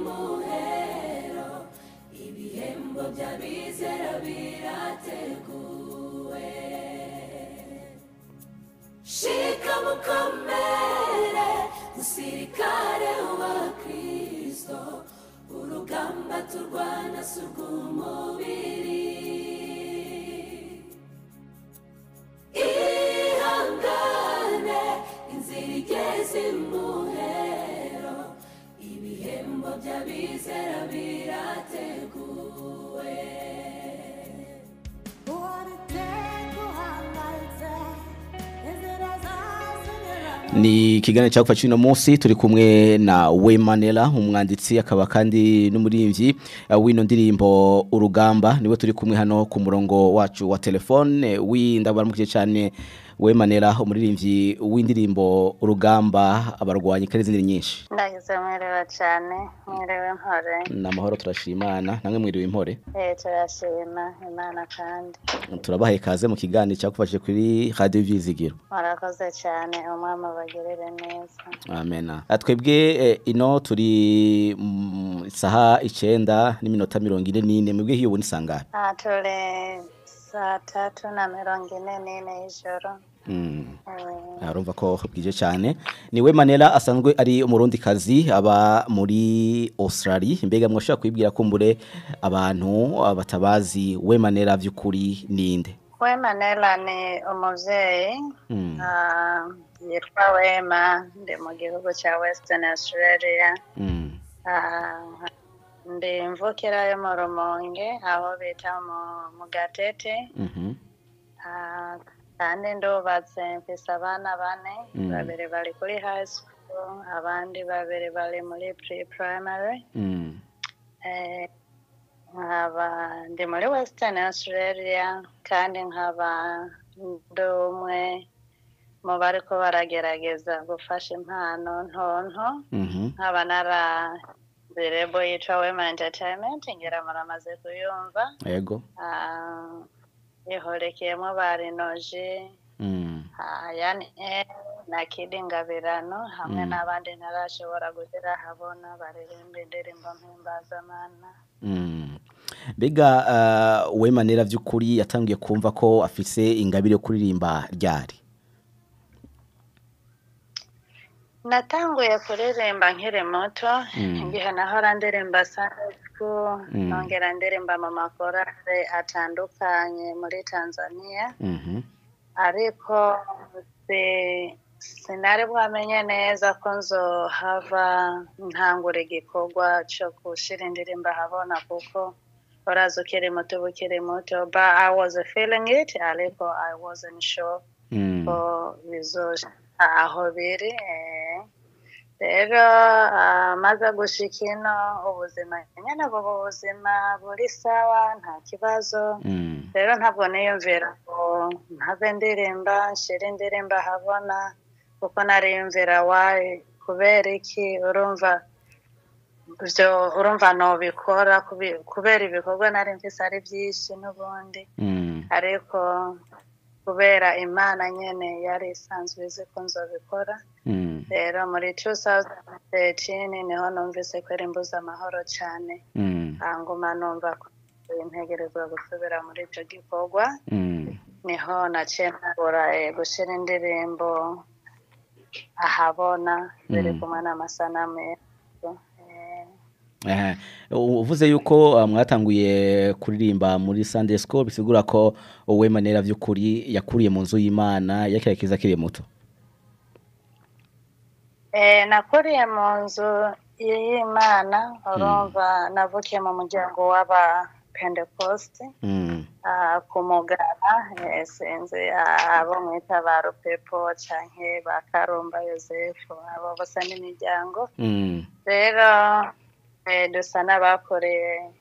muhero ibihembo by'abizera birateguwe shika mukomere musirikare wa Kristo urugamba turwana surw'umubiri ihangane inzira igeze muhero ibihembo by'abizera birateguwe ni kiganiro cyo gufasha uno munsi turi kumwe na Wemanela umwanditsi akaba kandi n'umuririmbyi w'ino ndirimbo urugamba niwe turi kumwe hano ku murongo wacu wa telefone w'indabaramukije cyane Wemanela umuririmbyi w'indirimbo urugamba abarwanyi kandi izindi nyinshi ndagize mwerewe cyane mwerewe mpore namahoro turashimana namwe mwiriwe impore turashima imana kandi turabahaye kaze mu kiganiro cyakufashije kuri Radio Vyizigiro murakoze cyane umwami bagerere neza amen twebwe ino turi saha 9:44 mwebwe hiyo ubu nisangara turi saa 3:44 y'ijoro arumva ko bwije cyane ni Wemanela asanzwe ari umurundi kazi aba muri Australia mbega mwashaka kwibwira kumbure abantu batabazi Wemanela by'ukuri ninde Wemanela ni umuvyeyi yitwa Wema ndi mu gihugu cya Western Australia ndi mvukira yo mu Rumonge aho bita mu Gatete kandi ndubatse mfise abana 4 babiri bari kuri high school abandi babiri bari muri pre-primary ndi muri Western Australia kandi nkaba ndumwe mu bariko baragerageza gufasha impano ntonto nkaba naraberebo yitwa Wema Entertainment ngira muramaze kuyumva yego ihorekeyemo barinoje yani na Kidi Ngabirano hamwe n'abandi ntarashobora gushyira habona baririmba indirimbo mpimbazamana mbega Wemanela by'ukuri yatangiye kumva ko afise ingabire yo kuririmba ryari natanguye kuririmba nkiri muto igihe nahora ndirimba Sunday school nongera ndirimba mu makorale atandukanye muri Tanzania ariko sinari bwamenye neza ko nzohava ntangura igikorwa cyo gushira indirimbo habona kuko uraza ukiri muto bukiri muto but I was feeling it ariko I wasn't sure ko bizoja aho biri rero maze gushika ino ubuzima nyene ubuzima buri sawa nta kibazo rero ntabwo niyumvira ko ntave ndirimba nshira indirimba habona kuko nariyumvira why kubera iki urumva nobikora kubera ibikorwa nari mfise ari byinshi n'ubundi ariko kubera imana nyene yari isanzwe izi ko nzobikora rero muri 2013 niho numvise ko rimbuza amahoro cyane anguma numva ko integerezwa gusubira muri icyo gikorwa niho naciye ntagura gushira indirimbo ahabona biri kumwe n'amasanamu uvuze yuko mwatanguye kuririmba muri Sunday School bisigura ko Wemanela by'ukuri yakuriye mu nzu y'Imana yakerekeza kiri muto nakuriye mu nzu y'Imana urumva navukiye mu muryango w'aba Pentecost ku Mugara sinzi abo mwita ba Rupepo canke ba Karumba Yosefu abo bose n'imiryango rero dusa n'abakoreye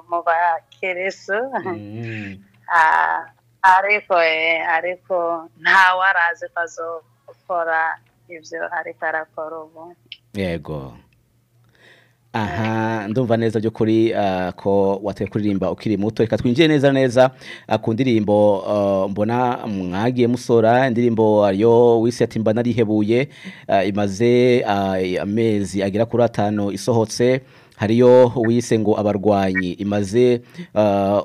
mu bakirisu ariko ntawe arazi ko azokora ibyo ariko arakora ubu yego aha ndumva neza byo kuri ko wateye kuririmba ukiri muto reka twinjiye neza ku ndirimbo mbona mwagiye musora indirimbo ariyo wise ati mba narihebuye imaze amezi agera kuri 5 isohotse hariyo wise ngo abarwanyi imaze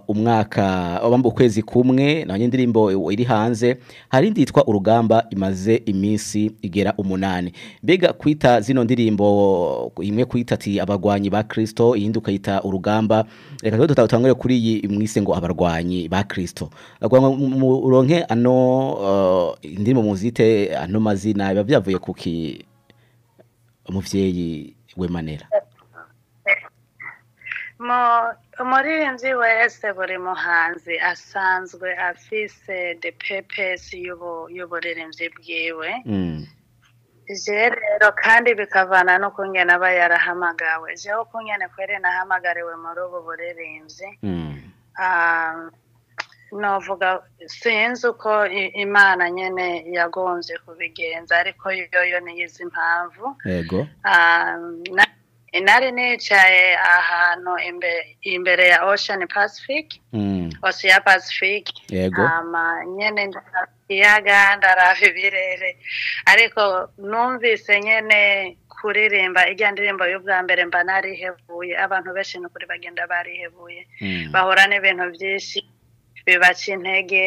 umwaka ukwezi kumwe naho indirimbo iri hanze hari nditwa urugamba imaze iminsi igera 8 mbega kwita zino ndirimbo imwe kwita ati abarwanyi ba Kristo iyindi ukayita urugamba reka tutangure kuri iyi mwise ngo abarwanyi ba Kristo uronke ano indirimbo muzite ano mazina biba byavuye kuki umuvyeyi Wemanela umuririmbyi wese buri muhanzi asanzwe afise the purpose y'uburirimbyi bwiwe je rero kandi bikavana no kungena aba yarahamagawe jewe kungene kwere nahamagariwe muri ubu buririmbyi novuga sinzi uko Imana nyene yagonze kubigenza ariko yoyo niyizi impamvu yego nari nicaye ahantu imbere ya Ocean Pacific Ocean Pacific yego nyene iyaga ndarava ibirere ariko numvise nyene kuririmba ijya ndirimbo y'ubwa mbere mba narihebuye abantu benshi n'ukuri bagenda barihebuye bahora n'ibintu byinshi bibaca intege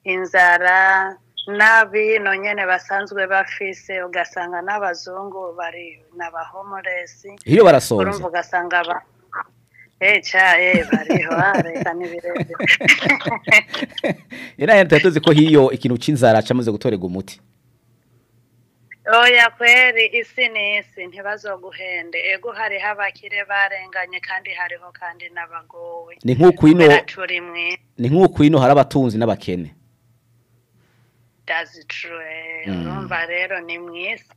inzara n'abino nyene basanzwe bafise ugasanga n'abazungu bari n'abahomoresi iyo barasonze urumva ugasanga bariho reka n'ibirere era tuzi ko hiyo ikintu c'inzara cyamaze gutorega umuti oya kweri isi n'isi ntibazoguhende ego hari habakire barenganye kandi hariho kandi n'abagowe ni nk'uko ino hari abatunzi n'abakene that's true urumva rero ni mwisi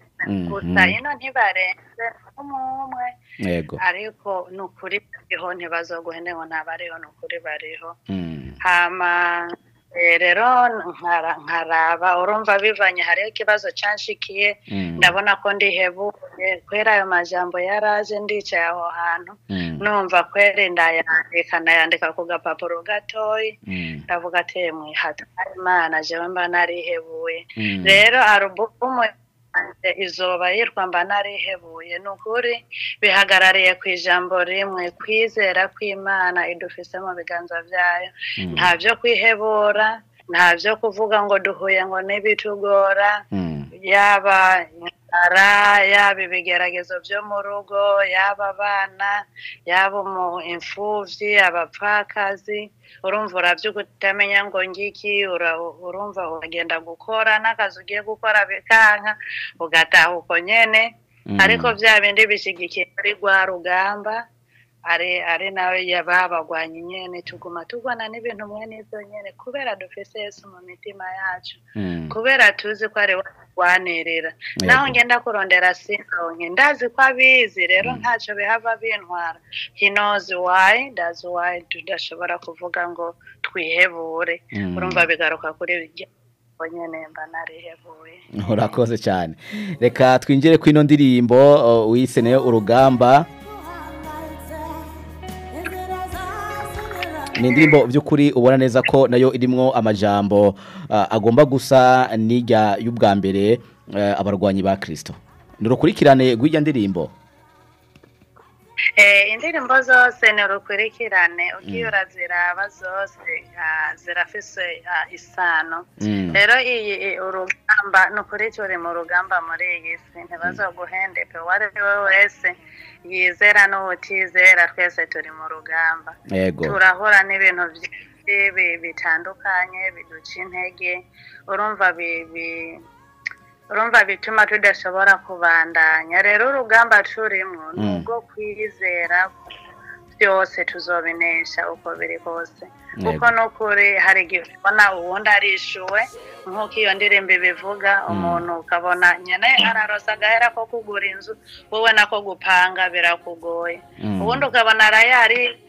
gusa ino ntibarenze umwe yego ariko nukuri bariho ntibazoguhende ngo ntabariho nukuri bariho hama rero nkaraba urumva bivanye hariho ikibazo canshikiye ndabona ko ndihebuye kwera ayo majambo yaraje ndicaye aho hantu numva kwere ndayandika ku gapapuro gatoyi ndavuga ati mwihata Imana jewe mba narihebuye rero alubumu izoba yitwa mba narihebuye nukuri bihagarariye ku ijambo rimwe kwizera kw'Imana idufise mu biganza vyayo nta byo kwihebura nta byo kuvuga ngo duhuye ngo n'ibitugora yaba yaba ibigeragezo byo mu rugo yaba abana yaba imfuvyi abapfakazi urumva uravyuka utamenya ngo ngiki urumva uragenda gukora n'akazi ugiye gukora bikanka ugataha uko nyene ariko vya bindi bishigikiye muri rwa rugamba ari nawe yababagwanye nyene tuguma tugwana n'ibintu mwe n'izo nyene kubera dufise Yesu mu mitima yacu kubera tuzi ko ari wanerera naho ngenda kurondera sinonke ndazi ko abizi rero ntacyo bihava bintwara he knows why that's why tudashobora kuvuga ngo twihebure urumva bigaruka kuri nyene mba narihebuye urakoze cyane reka twinjire kwino ndirimbo wise nayo urugamba ni indirimbo by'ukuri ubona neza ko nayo irimwo amajambo agomba gusa n'ijya y'ubwa mbere abarwanyi ba Kristo nurukurikirane rw'ijya ndirimbo indirimbo zose nurukurikirane ugiye uraziraba zose zirafise isano rero iyi urugamba nukuri turi mu rugamba muri iyi si ntibazoguhendeke uwo ari we wese yizera n'ubutizera twese turi mu rugamba turahura n'ibintu byinshi bitandukanye biduca intege urumva bituma tudashobora kubandanya rero urugamba turimo nubwo kwizera byose tuzobinesha uko biri kose kuko nukuri hari igihe ubona uwundi arishuwe nk'uko iyo ndirimbo ibivuga umuntu ukabona nyene ararosa agahera ko kugura inzu wowe nako gupanga birakugoye ubundi ukabona arayari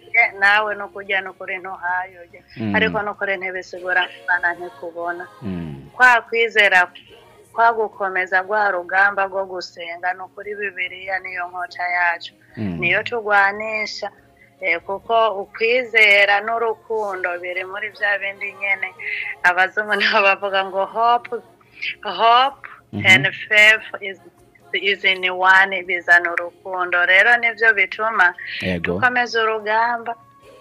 nawe no kujya no kuri ntuhayoje ariko no kuri ntibisigura Imana ntikubona kwa kwizera kwa gukomeza gwa rugamba rwo gusenga no kuri Bibiliya niyo nkota yacu niyo tugwanisha kuko ukwizera n'urukundo biri muri bya bindi nyene abazungu nabo bavuga ngo hope and faith is in one, bizana urukundo. Rero nivyo bituma dukomeza urugamba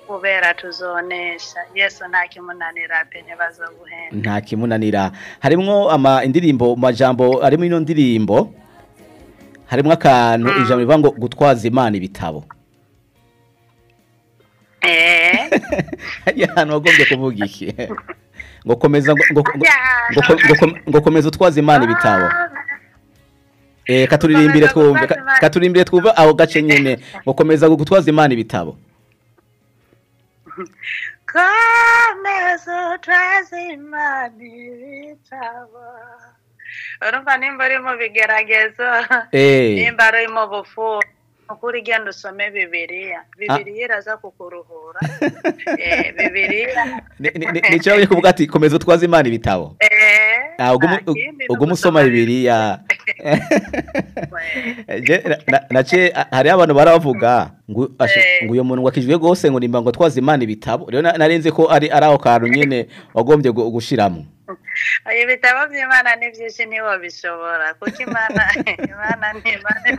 kubera tuzonesha. Yesu nta kimunanira pe ntibazoguhenda. Nta kimunanira. Harimwo indirimbo majambo arimo ino ndirimbo harimwo akantu ijambo rivuga ngo gutwaza Imana ibitabo. Hano wagombye kuvuga iki? Ngo komeza ngo komeza utwaza Imana ibitabo. Katurimbire twumve aho gace nyene ngo komeza gutwaza Imana ibitabo. Komeza utwaza Imana ibitabo. Urumva nimba ari mu bigeragezo, nimba ari mu bufu, ukuri genda usome Bibiliya. Bibiliya iraza kukuruhura. Bibiliya. Nico uri kuvuga ati komeza utwaza Imana ibitabo. Ugumu usoma Bibiliya. Nace hari abantu baravuga ngo uyo muntu wakijwe gose ngo nimba ngo twaza Imana ibitabo. Rero narenze ko ari aho kantu nyene wagombye gushiramo. Ayo bitabo by'Imana ni byinshi niwo bishobora kuko Imana ni Imana.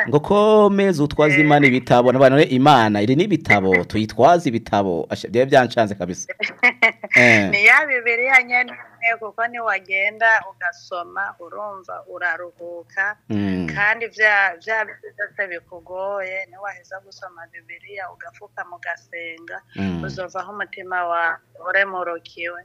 Ngo komeza utwaza Imana ibitabo n'abantu Imana iri ni bitabo tuyitwaza ibitabo bye byancanze kabisa. Ni ya Bibiliya nyene kuko ni wagenda ugasoma urumva uraruhuka kandi bya byose bikugoye ni waheza gusoma Bibiliya ugafuka mugasenga uzovaho umutima wa uremurukiwe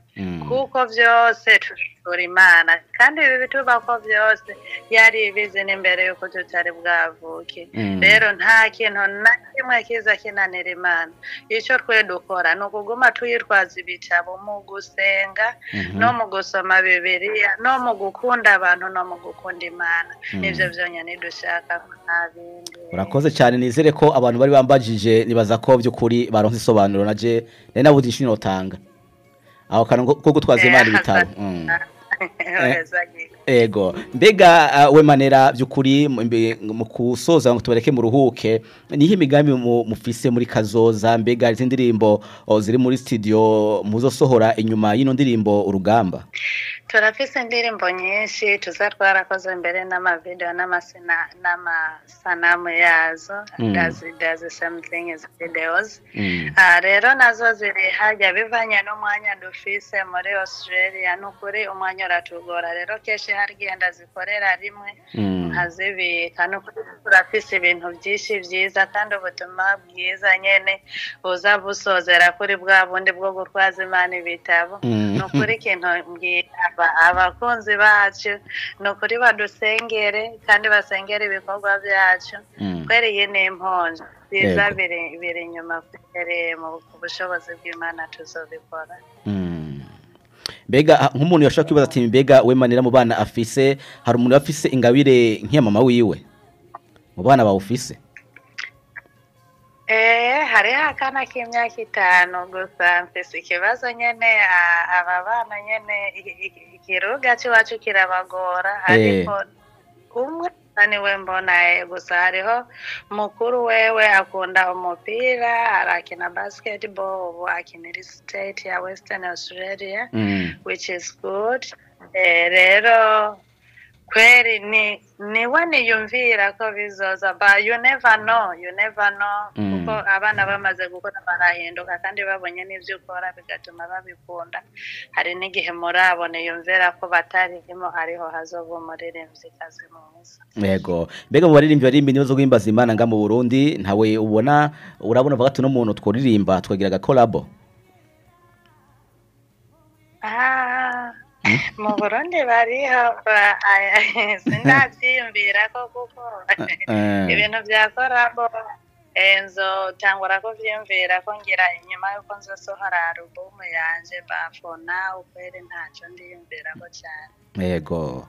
kuko byose turi Imana kandi ibi bituba ko byose yari ibizi n'imbere yuko tutari bwavuke. Rero nta kintu na kimwe kiza kinanira Imana. Icyo twe dukora ni ukuguma tuyitwaza ibitabo mu gusenga no mu gusoma Bibiliya no mu gukunda abantu no mu gukunda Imana. Nivyo byonyine dushaka ntabindi. Urakoze cyane, nizere ko abantu bari bambajije nibaza ko by'ukuri baronse isobanuro naje nabuze ishino tanga aho kantu ko gutwaza Imana ibitabo. Ego mbega we Manera by'ukuri mu kusoza ngo tubereke mu ruhuke nihe imigambi mufise muri kazoza? Mbega izi ndirimbo ziri muri studio muzosohora inyuma y'ino ndirimbo urugamba? Turafise indirimbo nyinshi tuzatwarakoze mbere n'amavideo n'amasanamu yazo. Does something is videos. Rero nazo ziri hajya bivanye n'umwanya dufise muri Australia n'ukuri umwanya uratugora. Rero keshe harigenda zikorera rimwe nkazibika n'ukuri turafise ibintu byinshi byiza kandi ubutumwa bwiza nyene buza busozera kuri bwa bundi bwo gutwaza Imana ibitabo. N'ukuri ikintu mbwira abakunzi bacu n'ukuri badusengere kandi basengere ibikorwa byacu kweriye n'impunzi biza biri inyuma kwere mu bushobozi bw'Imana tuzobikora. Mbega nk'umuntu yashaka kwibaza ati mbega we Manera mu bana afise hari umuntu afise ingabire nk'iya mama wiwe mu bana bawufise? Hari akana k'imyaka 5 gusa mfise ikibazo nyene aba bana nyene ikiruga cyacu kirabagora ariko umwe niwe mbona gusa hariho mukuru wewe akunda umupira arakina basketball akinira state ya Western Australia which is good. Rero kweri niwe niyumvira ko bizoza but you never know kuko abana bamaze gukora barahinduka kandi babonye n'ivyo ukora bigatuma babikunda. Hari n'igihe murabone yumvira ko batarimo hariho hazoba umuririmbyi kazi mwiza. Yego mbega mu baririmbyi barimba nizo guhimbaza Imana nga mu Burundi ntawe urabona bavuga ati no muntu tworirimba twagira ga collabo? Mu Burundi bariho sinavyiyumvira ko kuko ibintu byakorabo enzo tangura ko vyumvira ko ngira inyuma yuko nzosohora album yanje bafona ukwere ntaco ndiyumvira ko cyane. Yego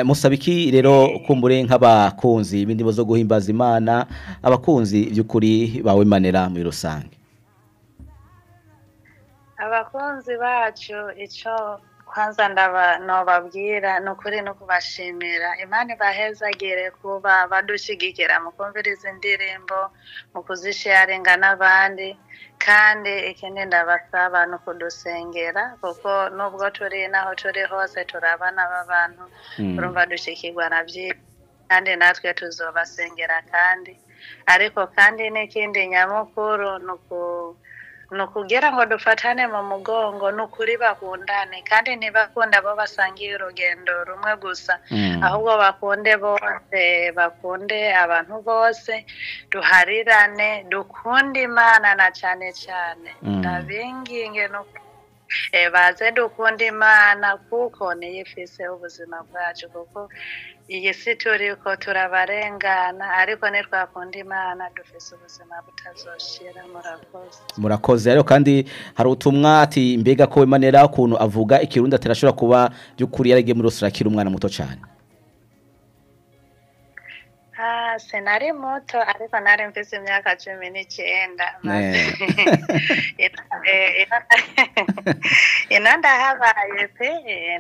musabiki rero kumbure nk'abakunzi b'indimo zo guhimbaza Imana abakunzi by'ukuri bawe Manera muri rusange? Abakunzi bacu ico kwanza nobabwira nukuri no kubashimira Imana ibahezagire kuba badushigikira mu kumviriza indirimbo mu kuzisharinga n'abandi kandi ikindi ndabasaba no kudusengera kuko nubwo turi naho turi hose turabana b'abantu urumva dushikirwa na byinshi kandi natwe tuzobasengera kandi ariko kandi n'ikindi nyamukuru nukugira ngo dufatane mu mugongo nukuri bakundane kandi ntibakunda bo basangiye urugendo rumwe gusa ahubwo bakunde bose bakunde abantu bose duharirane dukunde Imana na cyane ndabinginge no baze dukunda Imana kuko niyo ifise ubuzima bwacu kuko iyi si turiko turabarengana ariko nitwakunda Imana dufise ubuzima butazoshira murakoze rero kandi hari utumwa ati mbega ko Wemanera ukuntu avuga ikirundi atarashobora kuba by'ukuri yarege muri Australia umwana muto cyane senari muto ariko nari mfise imyaka 19 ino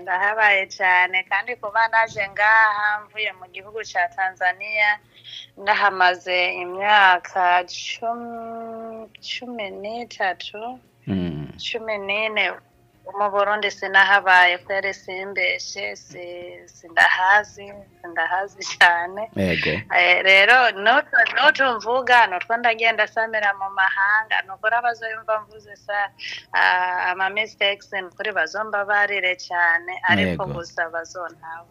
ndahabaye cyane kandi kuba naje ngaha mvuye mu gihugu cya Tanzania ndahamaze imyaka 13 14 mu Burundi sinahabaye kwere simbeshe sindahazi cyane rero noto mvuga notwo ndagenda samira mu mahanga nukora abazoyumva mvuze ama mistakes kuri bazomba barire cyane ariko gusa bazontawe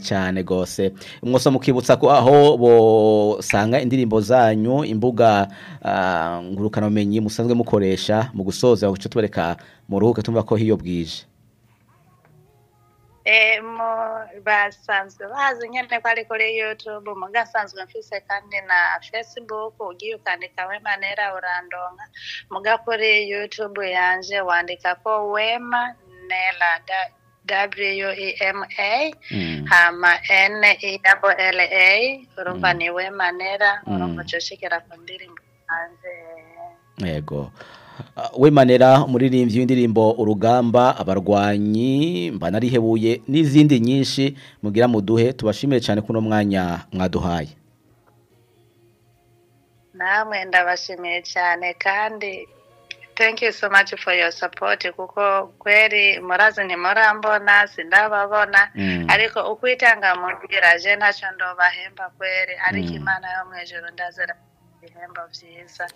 cyane gose mwoso mukibutsa ko aho bosanga indirimbo zanyu imbuga ngurukana umenyi musanzwe mukoresha mu gusoza uco tubereka mu ruhuke tumva ko hiyo bwije basanzwe bazi nyene ko ari kuri YouTube mugasanzwe mfise kandi na Facebook ugiye ukandika Wemanera urandonka muga kuri YouTube yanje wandika ko Wemanera WEMA hama NELLA urumva ni Wemanera urumva coshikira ku ndirimbo hanze yego Wemanera umuririmbyi w'indirimbo urugamba abarwanyi mbanarihebuye n'izindi nyinshi mugira muduhe tubashimire cyane kuno mwanya mwaduhaye namwe ndabashimiye cyane kandi thank you so much for your support kuko kweri murazi ntimurambona sindababona ariko ukwitanga mugira je ntacyo ndobahemba kweri ariko Imana yo mwijuru ndazera ibihembo vyiza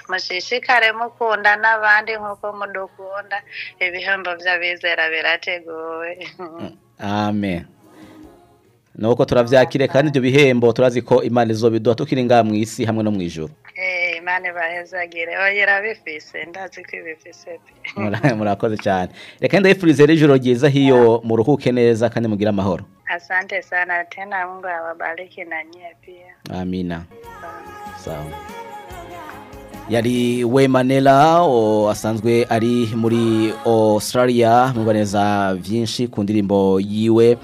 mushishikare mukunda n'abandi nkuko mudukunda ibihembo vy'abizera birateguwe amen nuko turavyakire kandi ibyo bihembo turazi ko Imana izobiduha tukiri ngaha mu isi hamwe no mu ijuru Imana bahezagire oyera bifise ndazi ko ibifise murakoze cyane reka ndayifurize ijoro ryiza hiyo muruhuke neza kandi mugira amahoro asante sana tena Mungu awabariki na nyie pia amina sawa yari Wemanera asanzwe ari muri Australia mubaneza vyinshi ku ndirimbo yiwe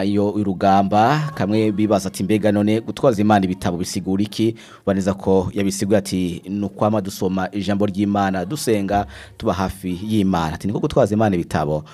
yo urugamba kamwe bibaza ati mbega none gutwaza Imana ibitabo bisigura iki baneza ko yabisiguye ati nukwama dusoma ijambo ry'Imana dusenga tuba hafi y'Imana ati niko gutwaza Imana ibitabo